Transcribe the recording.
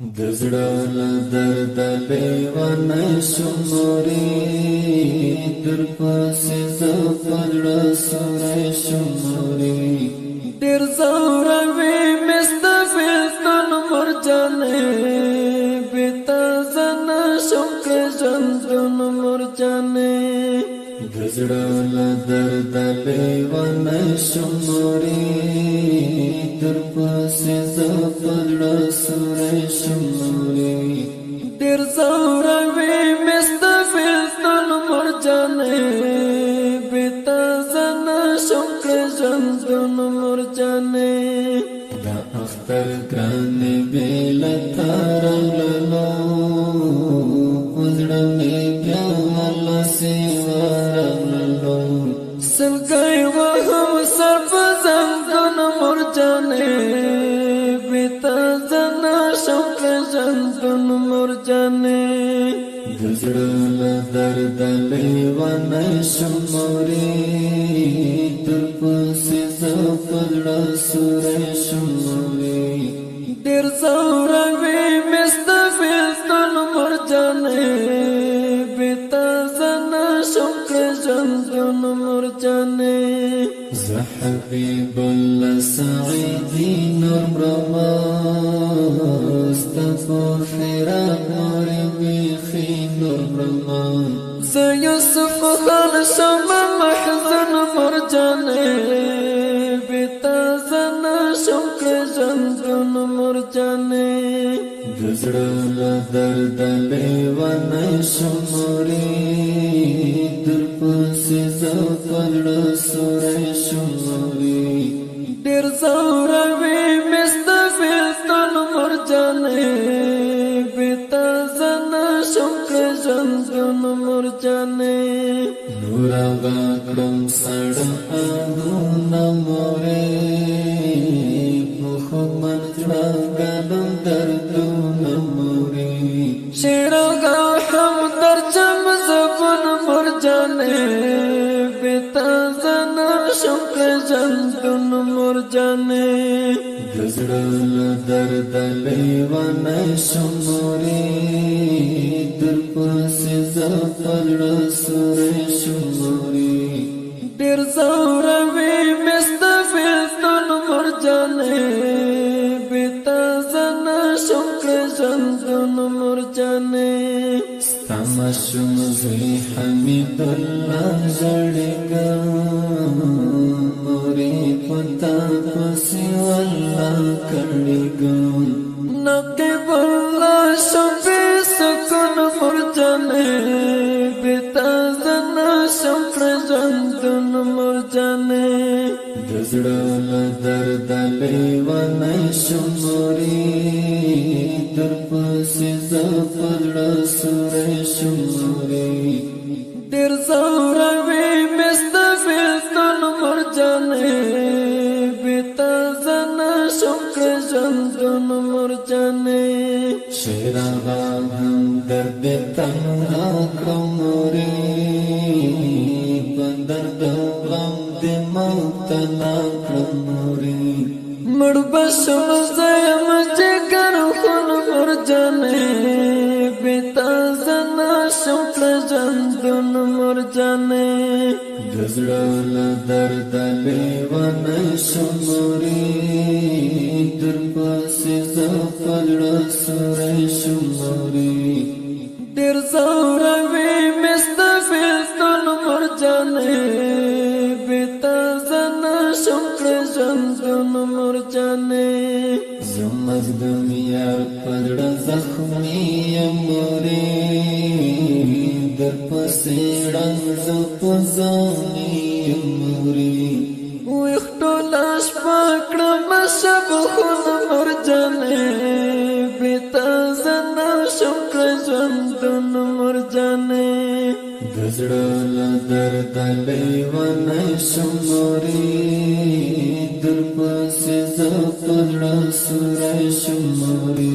دزړه له درد لیوانه شموري در پسې زفړه سورې شموري ډېر زوروي مستفیدن مرجانې بیت زن شکر ژوندون مرجانې دزړه له درد لیوانه شموري در پسې زفړه سورې شموري ډېر زوروي مستفیدن مرجانې بیت زن شکر ژوندون مرجانې دا اختر ګران بیل تارلو وزړه مې بیا الله سیوارلو سلګي وهم سر په زنګون مرجانې بیت زن شکر ژوندون مرجانې دزړه له درد لیوانه شموري در پسې زفړه سورې شموري ډېر زوروي مستفیدن مرجانې بیت زن شکر ژوندون مرجانې زه حبیب الله سعیدي نور استغفر فراق نور بیخي نور زه یوسف خان شم محزن مرجانې بیت زن شکر ژوندون مرجانې دزړه له درد لیوانه شموري در پسې زفړه سورې شموري ډېر زوروي مستفیدن مرجانې بیت زن شکر ژوندون مرجانې نور هغه کړم سړه اندونه مورې په خومن زړه ګالم دردونه مورې شعر هغه هم درجم زبون مرجانې بیت زن شکر ژوندون مرجانې دزړه له درد لیوانه شموري در پسې زفړه سورې شموري ډېر زوروي مستفیدن مرجانې بیت زن شکر ژوندون مرجانې ستا ماشوم زوی حمید الله زړګا مورې پتا پسې والله کړګا نقيب الله شفي سکون مرجانې بیت زن شکر ژوندون مرجانې دزړه له درد لیوانه شموري در پسې زفړه سورې شموري ډېر زوروي مستفیدن مرجانې بیت زن شکر ژوندون مرجانې شعر هغه هم درد تنها کړم مورې په درد غم د مبتلا کړم مورې مړ به شم زه یم جګر خون مرجانې بیت زن شکر ژوندون مرجانې دزړه له درد لیوانه شموري در پسې زفړه سورې شموري ډېر زوروي مستفیدن مرجانې بیت زن شکر ژوندون مرجانې زمزګم یار پرړه زخمي مورې در پسې ړنګ زپځاني مورې وختونه شپه کړم شبخون مرجانې بیت زن شکر ژوندون مرجانې دزړه له درد لیوانه شموري در پسې زفړه سورې شموري